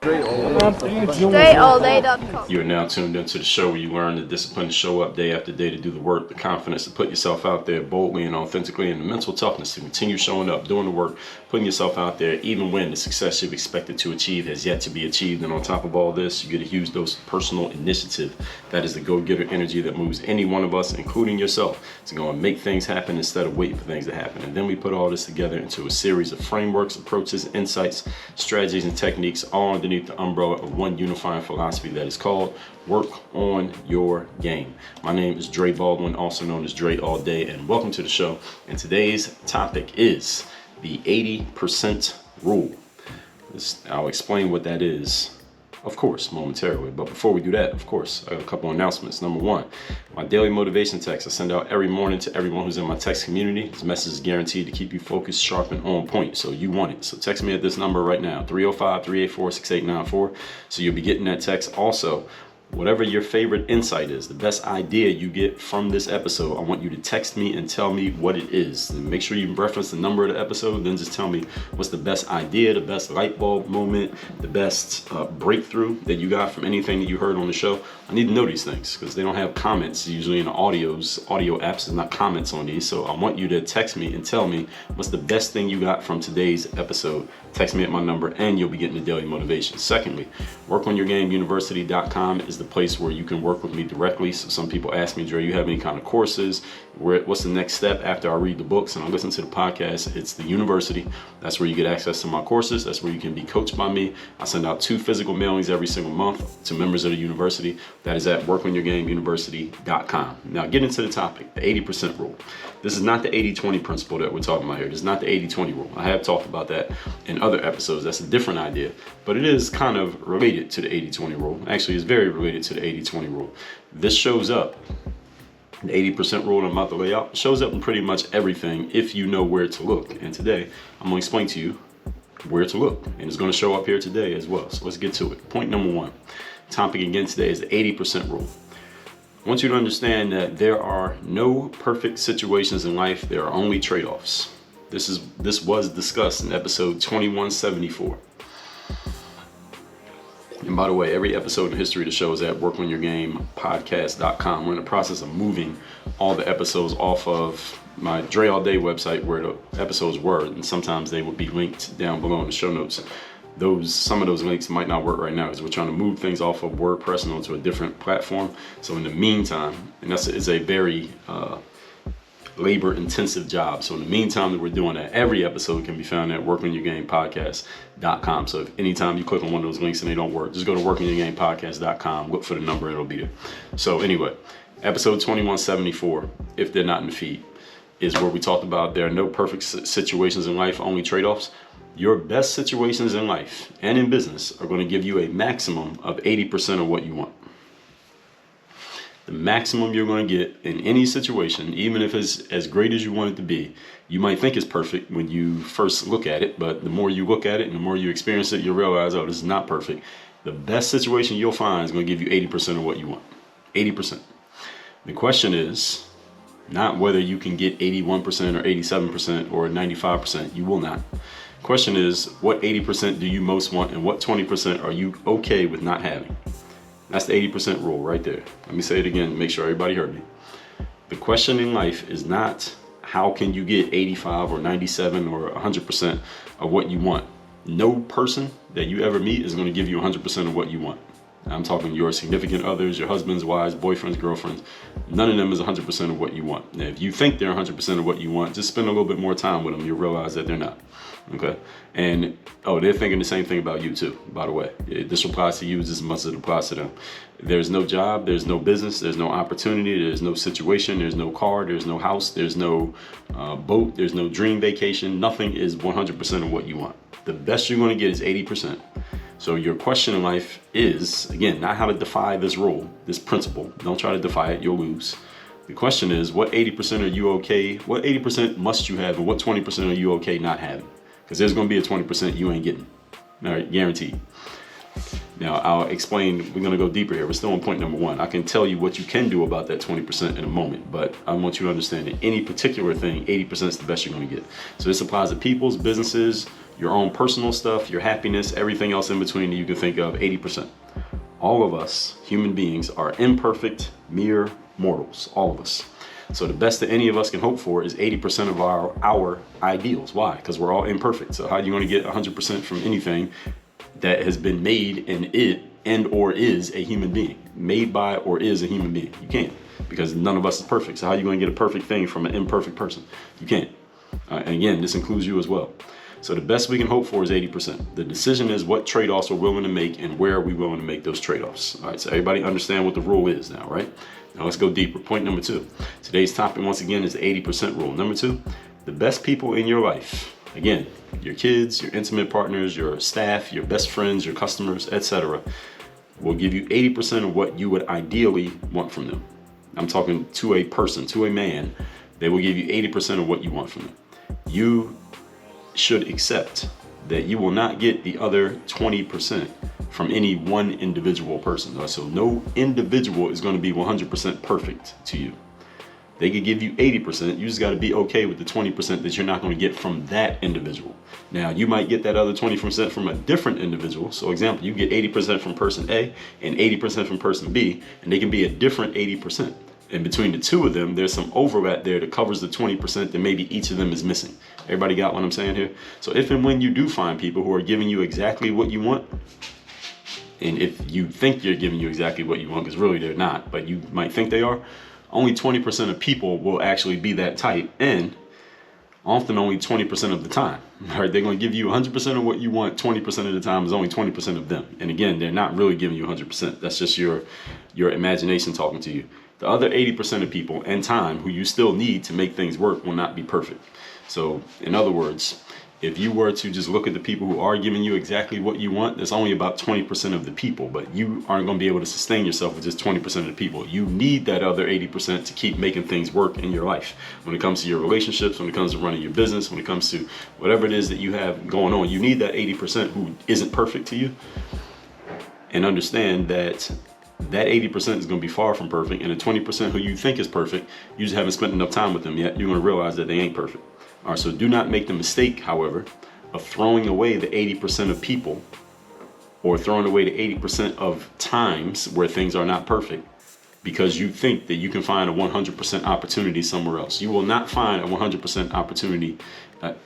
StraighTAllDay.com. You are now tuned into the show where you learn the discipline to show up day after day, to do the work, the confidence to put yourself out there boldly and authentically, and the mental toughness to continue showing up, doing the work, putting yourself out there, even when the success you've expected to achieve has yet to be achieved. And on top of all this, you get a huge dose of personal initiative. That is the go-getter energy that moves any one of us, including yourself, to go and make things happen instead of waiting for things to happen. And then we put all this together into a series of frameworks, approaches, insights, strategies, and techniques, all underneath the umbrella of one unifying philosophy that is called Work on Your Game. My name is Dre Baldwin, also known as Dre All Day, and welcome to the show. And today's topic is the 80% rule. I'll explain what that is, of course, momentarily. But before we do that, of course, I got a couple announcements. Number one, my daily motivation text I send out every morning to everyone who's in my text community. This message is guaranteed to keep you focused, sharp, and on point. So you want it. So text me at this number right now, 305-384-6894. So you'll be getting that text. Also, whatever your favorite insight is, the best idea you get from this episode, I want you to text me and tell me what it is. And make sure you reference the number of the episode, then just tell me what's the best idea, the best light bulb moment, the best breakthrough that you got from anything that you heard on the show. I need to know these things because they don't have comments. Usually in the audio apps, there's not comments on these. So I want you to text me and tell me what's the best thing you got from today's episode. Text me at my number and you'll be getting the daily motivation. Secondly, workonyourgameuniversity.com is the place where you can work with me directly. So some people ask me, Dre, you have any kind of courses? What's the next step after I read the books and I listen to the podcast? It's the university. That's where you get access to my courses. That's where you can be coached by me. I send out 2 physical mailings every single month to members of the university. That is at workonyourgameuniversity.com. Now get into the topic, the 80% rule. This is not the 80-20 principle that we're talking about here. This is not the 80-20 rule. I have talked about that in other episodes. That's a different idea, but it is kind of related to the 80-20 rule. Actually, it's very related to the 80-20 rule. This shows up, the 80% rule I'm about to lay out, shows up in pretty much everything if you know where to look. And today, I'm going to explain to you where to look. And it's going to show up here today as well. So let's get to it. Point number one. Topic again today is the 80% rule. I want you to understand that there are no perfect situations in life. There are only trade-offs. This was discussed in episode 2174. And by the way, every episode in the history of the show is at workonyourgamepodcast.com. We're in the process of moving all the episodes off of my Dre All Day website where the episodes were, and sometimes they will be linked down below in the show notes. Some of those links might not work right now because we're trying to move things off of WordPress and onto a different platform. So in the meantime, and that's is a very labor-intensive job. So in the meantime that we're doing that, every episode can be found at workonyourgamepodcast.com. So if anytime you click on one of those links and they don't work, just go to workonyourgamepodcast.com, look for the number, it'll be there. So anyway, episode 2174, if they're not in the feed, is where we talked about there are no perfect situations in life, only trade-offs. Your best situations in life and in business are going to give you a maximum of 80% of what you want. The maximum you're going to get in any situation, even if it's as great as you want it to be, you might think it's perfect when you first look at it, but the more you look at it and the more you experience it, you'll realize, oh, this is not perfect. The best situation you'll find is going to give you 80% of what you want. 80%. The question is not whether you can get 81% or 87% or 95%. You will not. Question is, what 80% do you most want and what 20% are you okay with not having? That's the 80% rule right there. Let me say it again, make sure everybody heard me. The question in life is not how can you get 85 or 97 or 100% of what you want. No person that you ever meet is going to give you 100% of what you want. I'm talking your significant others, your husbands, wives, boyfriends, girlfriends. None of them is 100% of what you want. Now, if you think they're 100% of what you want, just spend a little bit more time with them. You'll realize that they're not. Okay. And they're thinking the same thing about you too, by the way. This applies to you just as much as it applies to them. There's no job, there's no business, there's no opportunity, there's no situation, there's no car, there's no house, there's no boat, there's no dream vacation. Nothing is 100% of what you want. The best you're going to get is 80%. So your question in life is, again, not how to defy this rule, this principle. Don't try to defy it, you'll lose. The question is, what 80% are you okay? What 80% must you have and what 20% are you okay not having? Because there's going to be a 20% you ain't getting. All right, guaranteed. Now, I'll explain. We're going to go deeper here. We're still on point number one. I can tell you what you can do about that 20% in a moment, but I want you to understand that any particular thing, 80% is the best you're going to get. So this applies to people's, businesses, your own personal stuff, your happiness, everything else in between that you can think of, 80%. All of us human beings are imperfect, mere mortals, all of us. So the best that any of us can hope for is 80% of our ideals. Why? Because we're all imperfect. So how are you going to get 100% from anything that has been made and or is a human being? Made by or is a human being? You can't, because none of us is perfect. So how are you going to get a perfect thing from an imperfect person? You can't. And again, this includes you as well. So the best we can hope for is 80%. The decision is what trade-offs we're willing to make and where are we willing to make those trade-offs. All right, so everybody understand what the rule is now, right? Now let's go deeper. Point number 2. Today's topic, once again, is the 80% rule. Number 2, the best people in your life, again, your kids, your intimate partners, your staff, your best friends, your customers, etc., will give you 80% of what you would ideally want from them. I'm talking to a person, to a man. They will give you 80% of what you want from them. You should accept that you will not get the other 20% from any one individual person. So no individual is going to be 100% perfect to you. They could give you 80%. You just got to be okay with the 20% that you're not going to get from that individual. Now, you might get that other 20% from a different individual. So example, you get 80% from person A and 80% from person B, and they can be a different 80%. And between the two of them, there's some overlap there that covers the 20% that maybe each of them is missing. Everybody got what I'm saying here? So if and when you do find people who are giving you exactly what you want, and if you think they're giving you exactly what you want, because really they're not, but you might think they are, only 20% of people will actually be that type, and often only 20% of the time. Right? They're going to give you 100% of what you want 20% of the time. Is only 20% of them. And again, they're not really giving you 100%. That's just your imagination talking to you. The other 80% of people and time who you still need to make things work will not be perfect. So in other words, if you were to just look at the people who are giving you exactly what you want, there's only about 20% of the people, but you aren't going to be able to sustain yourself with just 20% of the people. You need that other 80% to keep making things work in your life. When it comes to your relationships, when it comes to running your business, when it comes to whatever it is that you have going on, you need that 80% who isn't perfect to you. And understand that 80% is going to be far from perfect, and the 20% who you think is perfect, you just haven't spent enough time with them yet. You're going to realize that they ain't perfect. All right, so do not make the mistake, however, of throwing away the 80% of people, or throwing away the 80% of times where things are not perfect, because you think that you can find a 100% opportunity somewhere else. You will not find a 100% opportunity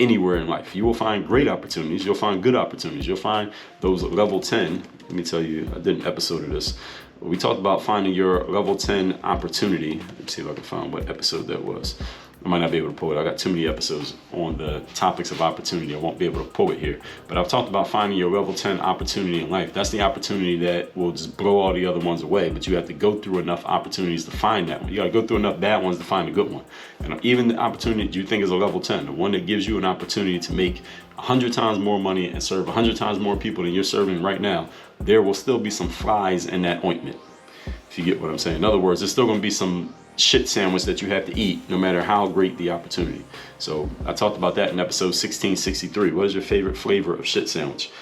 anywhere in life. You will find great opportunities. You'll find good opportunities. You'll find those level 10. Let me tell you, I did an episode of this. We talked about finding your level 10 opportunity. Let me see if I can find what episode that was. I might not be able to pull it. I got too many episodes on the topics of opportunity. I won't be able to pull it here. But I've talked about finding your level 10 opportunity in life. That's the opportunity that will just blow all the other ones away. But you have to go through enough opportunities to find that one. You got to go through enough bad ones to find a good one. And even the opportunity that you think is a level 10, the one that gives you an opportunity to make 100 times more money and serve 100 times more people than you're serving right now, there will still be some flies in that ointment. If you get what I'm saying. In other words, there's still going to be some shit sandwich that you have to eat no matter how great the opportunity. So I talked about that in episode 1663. What is your favorite flavor of shit sandwich?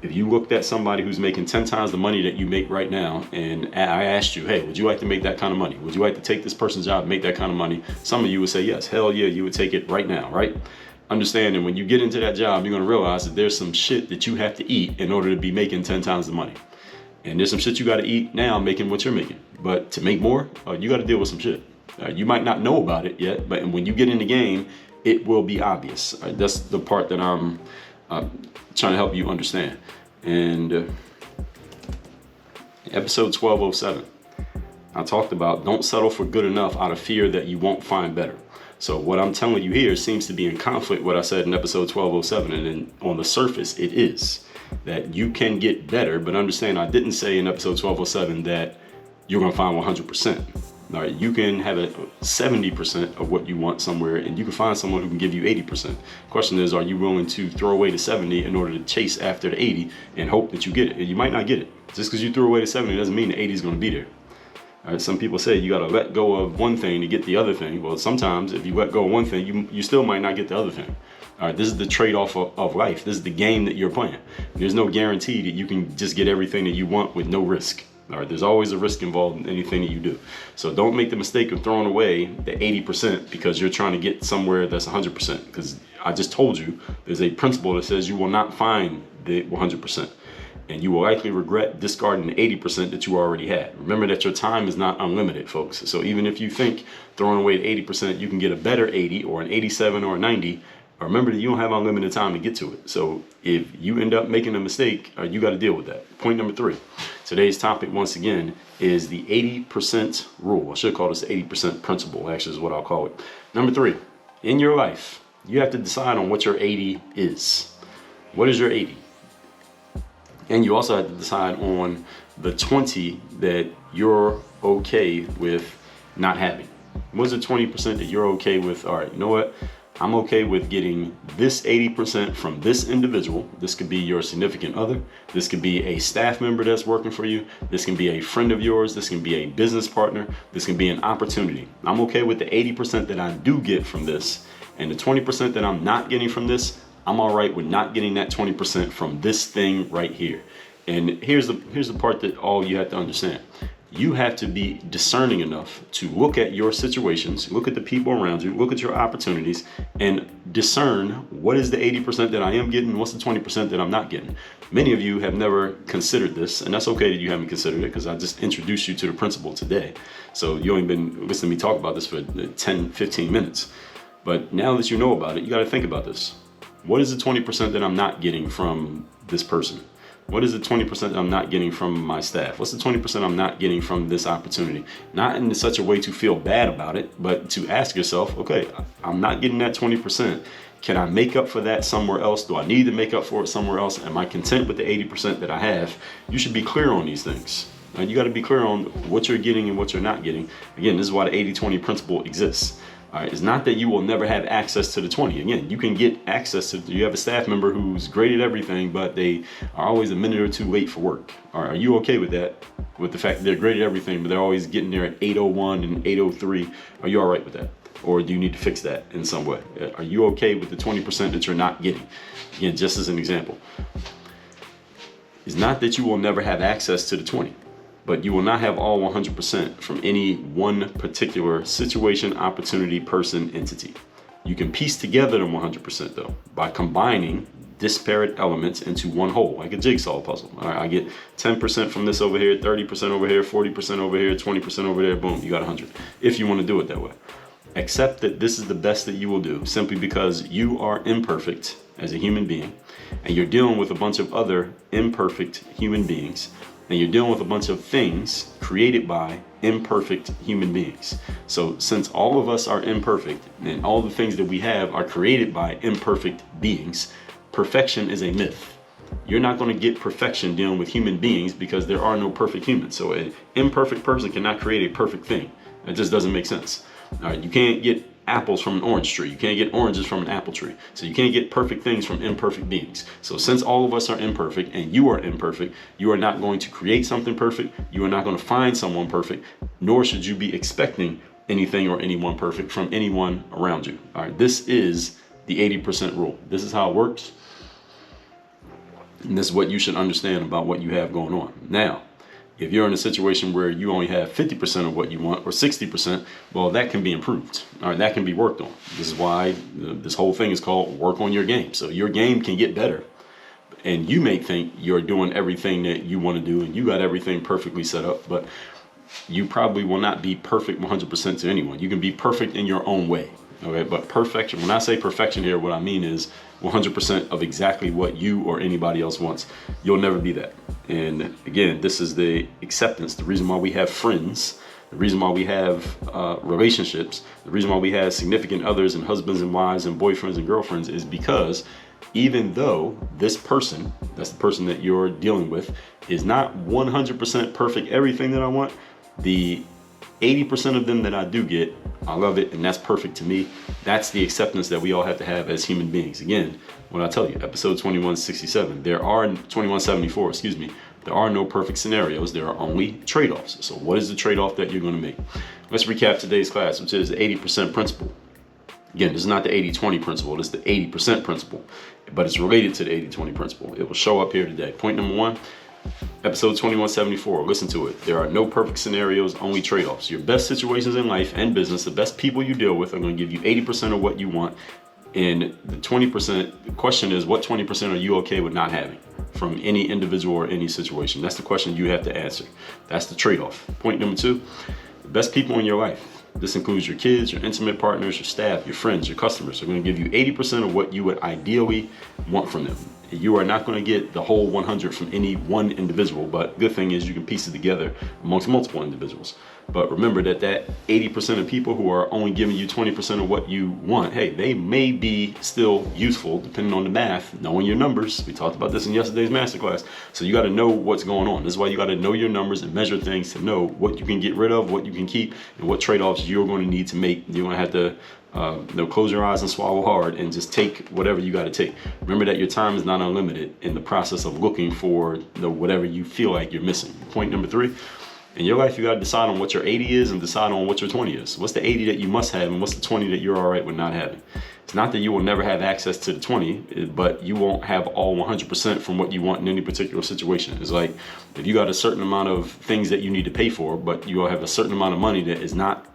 If you looked at somebody who's making 10 times the money that you make right now, and I asked you, hey, would you like to make that kind of money? Would you like to take this person's job and make that kind of money? Some of you would say yes. Hell yeah, you would take it right now, right? Understand that when you get into that job, you're going to realize that there's some shit that you have to eat in order to be making 10 times the money. And there's some shit you got to eat now making what you're making. But to make more, you got to deal with some shit. You might not know about it yet, but when you get in the game, it will be obvious. That's the part that I'm trying to help you understand. And episode 1207, I talked about don't settle for good enough out of fear that you won't find better. So what I'm telling you here seems to be in conflict with what I said in episode 1207. And then on the surface, it is. That you can get better, but understand I didn't say in episode 1207 that you're going to find 100%. All right, you can have a 70% of what you want somewhere, and you can find someone who can give you 80%. Question is, are you willing to throw away the 70 in order to chase after the 80 and hope that you get it? And you might not get it. Just because you threw away the 70 doesn't mean the 80 is going to be there. All right, some people say you got to let go of one thing to get the other thing. Well, sometimes if you let go of one thing, you still might not get the other thing. All right, this is the trade-off of life. This is the game that you're playing. There's no guarantee that you can just get everything that you want with no risk. All right, there's always a risk involved in anything that you do. So don't make the mistake of throwing away the 80% because you're trying to get somewhere that's 100%. Because I just told you there's a principle that says you will not find the 100%. And you will likely regret discarding the 80% that you already had. Remember that your time is not unlimited, folks. So even if you think throwing away the 80%, you can get a better 80 or an 87 or a 90, remember that you don't have unlimited time to get to it. So if you end up making a mistake, you got to deal with that. Point number 3. Today's topic, once again, is the 80% rule. I should call this the 80% principle, actually is what I'll call it. Number 3, in your life, you have to decide on what your 80 is. What is your 80? And you also have to decide on the 20 that you're okay with not having. What's the 20% that you're okay with? All right, you know what? I'm okay with getting this 80% from this individual. This could be your significant other. This could be a staff member that's working for you. This can be a friend of yours. This can be a business partner. This can be an opportunity. I'm okay with the 80% that I do get from this. And the 20% that I'm not getting from this, I'm all right with not getting that 20% from this thing right here. And here's the part that all you have to understand. You have to be discerning enough to look at your situations, look at the people around you, look at your opportunities, and discern what is the 80% that I am getting, what's the 20% that I'm not getting. Many of you have never considered this, and that's okay that you haven't considered it because I just introduced you to the principle today. So you only been listening to me talk about this for 10, 15 minutes. But now that you know about it, you got to think about this. What is the 20% that I'm not getting from this person? What is the 20% that I'm not getting from my staff? What's the 20% I'm not getting from this opportunity? Not in such a way to feel bad about it, but to ask yourself, okay, I'm not getting that 20%. Can I make up for that somewhere else? Do I need to make up for it somewhere else? Am I content with the 80% that I have? You should be clear on these things. Now, you got to be clear on what you're getting and what you're not getting. Again, this is why the 80-20 principle exists. All right, it's not that you will never have access to the 20. Again, you can get access to, you have a staff member who's great at everything, but they are always a minute or two late for work. All right, are you okay with that? With the fact that they're great at everything, but they're always getting there at 8:01 and 8:03. Are you all right with that? Or do you need to fix that in some way? Are you okay with the 20% that you're not getting? Again, just as an example. It's not that you will never have access to the 20. But you will not have all 100% from any one particular situation, opportunity, person, entity. You can piece together them 100% though by combining disparate elements into one whole, like a jigsaw puzzle. All right, I get 10% from this over here, 30% over here, 40% over here, 20% over there, boom, you got 100. If you want to do it that way. Accept that this is the best that you will do simply because you are imperfect as a human being and you're dealing with a bunch of other imperfect human beings. And you're dealing with a bunch of things created by imperfect human beings. So since all of us are imperfect and all the things that we have are created by imperfect beings, perfection is a myth. You're not going to get perfection dealing with human beings because there are no perfect humans. So an imperfect person cannot create a perfect thing. It just doesn't make sense. All right, you can't get apples from an orange tree. You can't get oranges from an apple tree. So you can't get perfect things from imperfect beings. So since all of us are imperfect and you are imperfect, you are not going to create something perfect. You are not going to find someone perfect, nor should you be expecting anything or anyone perfect from anyone around you. All right, this is the 80% rule. This is how it works. And this is what you should understand about what you have going on. Now, if you're in a situation where you only have 50% of what you want or 60%, well, that can be improved. All right, that can be worked on. This is why this whole thing is called work on your game. So your game can get better. And you may think you're doing everything that you want to do and you got everything perfectly set up, but you probably will not be perfect 100% to anyone. You can be perfect in your own way. Okay, but perfection, when I say perfection here, what I mean is 100% of exactly what you or anybody else wants. You'll never be that. And again, this is the acceptance. The reason why we have friends, the reason why we have relationships, the reason why we have significant others and husbands and wives and boyfriends and girlfriends is because even though this person, that's the person that you're dealing with, is not 100% perfect everything that I want, the 80% of them that I do get, I love it, and that's perfect to me. That's the acceptance that we all have to have as human beings. Again, what I tell you, episode 2167, 2174, excuse me, there are no perfect scenarios. There are only trade-offs. So what is the trade-off that you're going to make? Let's recap today's class, which is the 80% principle. Again, this is not the 80-20 principle. This is the 80% principle, but it's related to the 80-20 principle. It will show up here today. Point number 1. Episode 2174, listen to it. There are no perfect scenarios, only trade-offs. Your best situations in life and business, the best people you deal with are going to give you 80% of what you want And the 20%, the question is, what 20% are you okay with not having from any individual or any situation? That's the question you have to answer. That's the trade-off. Point number 2, the best people in your life. This includes your kids, your intimate partners, your staff, your friends, your customers are going to give you 80% of what you would ideally want from them. You are not going to get the whole 100 from any one individual, but good thing is you can piece it together amongst multiple individuals. But remember that 80% of people who are only giving you 20% of what you want, hey, they may be still useful depending on the math, knowing your numbers. We talked about this in yesterday's masterclass. So you got to know what's going on. This is why you got to know your numbers and measure things to know what you can get rid of, what you can keep, and what trade-offs you're going to need to make. You're going to have to close your eyes and swallow hard and just take whatever you got to take. Remember that your time is not unlimited in the process of looking for whatever you feel like you're missing. Point number 3, in your life, you got to decide on what your 80 is and decide on what your 20 is. What's the 80 that you must have and what's the 20 that you're all right with not having? It's not that you will never have access to the 20, but you won't have all 100% from what you want in any particular situation. It's like if you got a certain amount of things that you need to pay for, but you have a certain amount of money that is not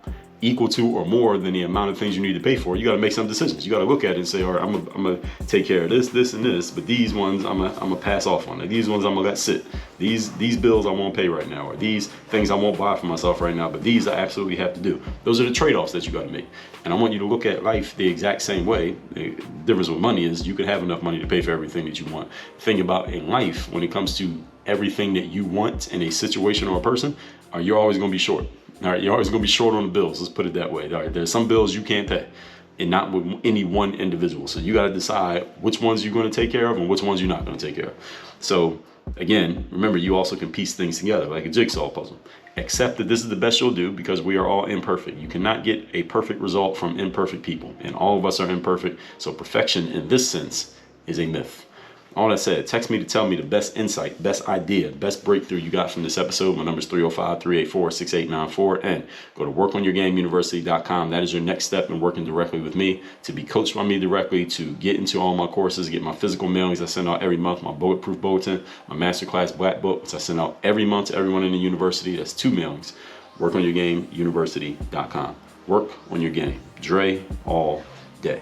equal to or more than the amount of things you need to pay for, you got to make some decisions. You got to look at it and say, all right, I'm gonna take care of this, and this, but these ones I'm gonna pass off on. Like, these ones I'm gonna let sit. These bills I won't pay right now, or these things I won't buy for myself right now, but these I absolutely have to do. Those are the trade-offs that you got to make. And I want you to look at life the exact same way. The difference with money is you could have enough money to pay for everything that you want. Think about in life, when it comes to everything that you want in a situation or a person, you're always gonna be short. All right, you're always going to be short on the bills. Let's put it that way. All right, there's some bills you can't pay, and not with any one individual. So you got to decide which ones you're going to take care of and which ones you're not going to take care of. So again, remember, you also can piece things together like a jigsaw puzzle. Accept that this is the best you'll do because we are all imperfect. You cannot get a perfect result from imperfect people, and all of us are imperfect. So perfection in this sense is a myth. All that said, text me to tell me the best insight, best idea, best breakthrough you got from this episode. My number is 305-384-6894. And go to workonyourgameuniversity.com. That is your next step in working directly with me, to be coached by me directly, to get into all my courses, get my physical mailings I send out every month, my Bulletproof Bulletin, my Masterclass Black Book, which I send out every month to everyone in the university. That's 2 mailings. Workonyourgameuniversity.com. Work on your game. Dre all day.